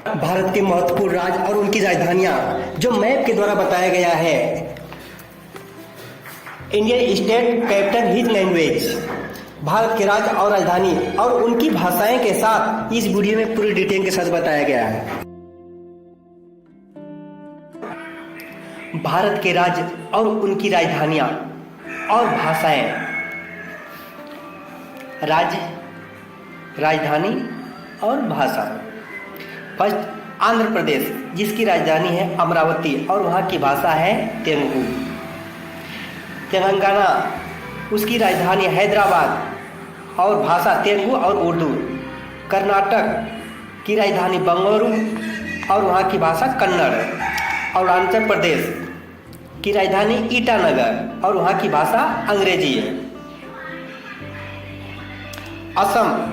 भारत के महत्वपूर्ण राज्य और उनकी राजधानियां जो मैप के द्वारा बताया गया है। Indian state capital his language, Bharat के राज्य और राजधानी और उनकी भाषाएं के साथ इस वीडियो में पूरी डिटेल के साथ बताया गया है। भारत के राज्य और उनकी राजधानियां और भाषाएं। राज्य, राजधानी और भाषा। फर्स्ट आंध्र प्रदेश, जिसकी राजधानी है अमरावती और वहाँ की भाषा है तेलुगु। तेलंगाना, उसकी राजधानी हैदराबाद और भाषा तेलुगु और उर्दू। कर्नाटक की राजधानी बंगलुरु और वहाँ की भाषा कन्नड़। अरुणाचल प्रदेश की राजधानी ईटानगर और वहाँ की भाषा अंग्रेजी है। असम,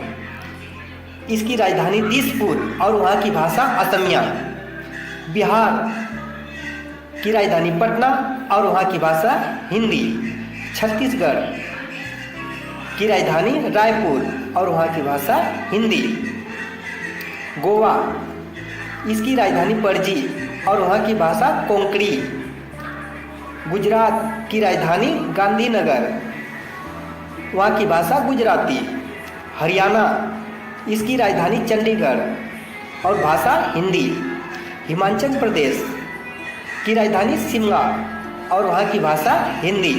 इसकी राजधानी दिसपुर और वहाँ की भाषा असमिया। बिहार की राजधानी पटना और वहाँ की भाषा हिंदी। छत्तीसगढ़ की राजधानी रायपुर और वहाँ की भाषा हिंदी। गोवा, इसकी राजधानी पणजी और वहाँ की भाषा कोंकणी। गुजरात की राजधानी गांधीनगर, वहाँ की भाषा गुजराती। हरियाणा, इसकी राजधानी चंडीगढ़ और भाषा हिंदी। हिमाचल प्रदेश की राजधानी शिमला और वहाँ की भाषा हिंदी।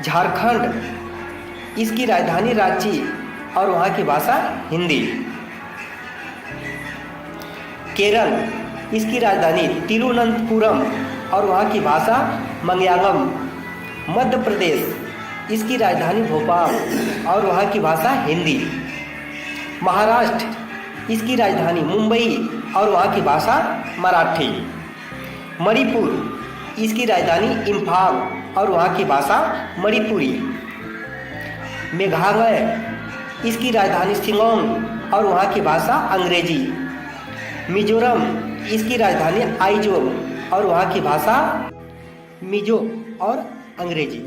झारखंड, इसकी राजधानी रांची और वहाँ की भाषा हिंदी। केरल, इसकी राजधानी तिरुवनंतपुरम और वहाँ की भाषा मलयालम। मध्य प्रदेश, इसकी राजधानी भोपाल और वहाँ की भाषा हिंदी। महाराष्ट्र, इसकी राजधानी मुंबई और वहाँ की भाषा मराठी। मणिपुर, इसकी राजधानी इम्फाल और वहाँ की भाषा मणिपुरी। मेघालय, इसकी राजधानी शिलोंग और वहाँ की भाषा अंग्रेजी। मिजोरम, इसकी राजधानी आइजोल और वहाँ की भाषा मिजो और अंग्रेजी।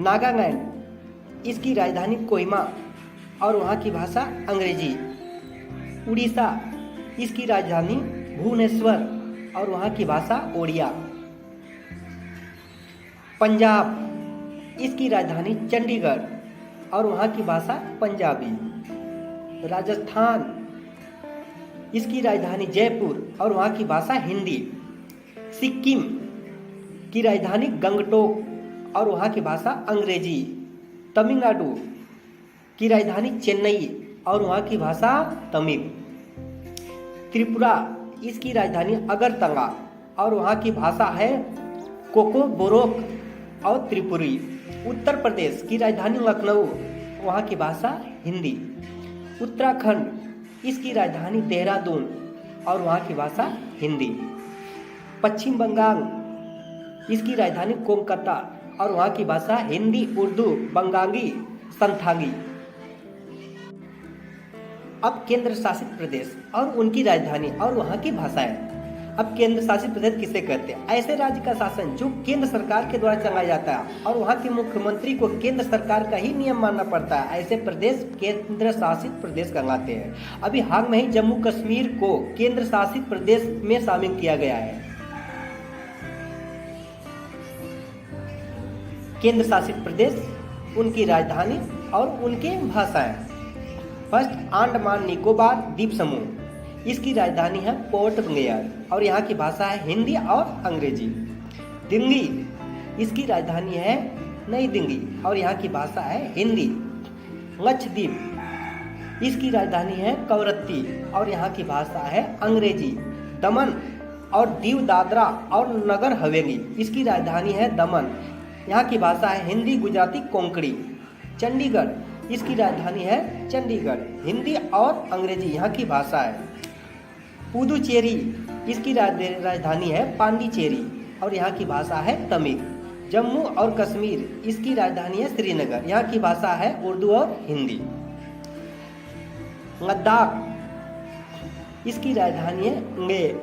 नागालैंड, इसकी राजधानी कोहिमा और वहाँ की भाषा अंग्रेजी। उड़ीसा, इसकी राजधानी भुवनेश्वर और वहाँ की भाषा ओडिया। पंजाब, इसकी राजधानी चंडीगढ़ और वहाँ की भाषा पंजाबी। राजस्थान, इसकी राजधानी जयपुर और वहाँ की भाषा हिंदी। सिक्किम की राजधानी गंगटोक और वहाँ की भाषा अंग्रेजी। तमिलनाडु की राजधानी चेन्नई और वहाँ की भाषा तमिल। त्रिपुरा, इसकी राजधानी अगरतला और वहाँ की भाषा है कोकोबोरोक और त्रिपुरी। उत्तर प्रदेश की राजधानी लखनऊ, वहाँ की भाषा हिंदी। उत्तराखंड, इसकी राजधानी देहरादून और वहाँ की भाषा हिंदी। पश्चिम बंगाल, इसकी राजधानी कोलकाता और वहाँ की भाषा हिंदी, उर्दू, बंगाली, संथाली। अब केंद्र शासित प्रदेश और उनकी राजधानी और वहाँ की भाषाएं। अब केंद्र शासित प्रदेश किसे कहते हैं? ऐसे राज्य का शासन जो केंद्र सरकार के द्वारा चलाया जाता है और वहाँ के मुख्यमंत्री को केंद्र सरकार का ही नियम मानना पड़ता है, ऐसे प्रदेश केंद्र शासित प्रदेश कहलाते हैं। अभी हाल में ही जम्मू कश्मीर को केंद्र शासित प्रदेश में शामिल किया गया है। केंद्र शासित प्रदेश, उनकी राजधानी और उनके भाषाएं। फर्स्ट अंडमान निकोबार द्वीप समूह, इसकी राजधानी है पोर्ट ब्लेयर और यहाँ की भाषा है हिंदी और अंग्रेजी। दिल्ली, इसकी राजधानी है नई दिल्ली और यहाँ की भाषा है हिंदी। लक्षद्वीप, इसकी राजधानी है कवरत्ती और यहाँ की भाषा है अंग्रेजी। दमन और दीव दादरा और नगर हवेली, इसकी राजधानी है दमन, यहाँ की भाषा है हिंदी, गुजराती, कोंकणी। चंडीगढ़, इसकी राजधानी है चंडीगढ़, हिंदी और अंग्रेजी यहाँ की भाषा है। पुदुचेरी, इसकी राजधानी है पांडिचेरी और यहाँ की भाषा है तमिल। जम्मू और कश्मीर, इसकी राजधानी है श्रीनगर, यहाँ की भाषा है उर्दू और हिंदी। लद्दाख, इसकी राजधानी है लेह,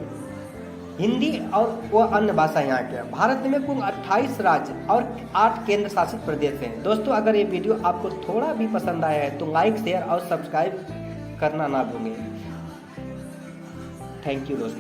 हिंदी और वो अन्य भाषा यहाँ के। भारत में कुल 28 राज्य और 8 केंद्र शासित प्रदेश हैं। दोस्तों, अगर ये वीडियो आपको थोड़ा भी पसंद आया है तो लाइक, शेयर और सब्सक्राइब करना ना भूलें। थैंक यू दोस्तों।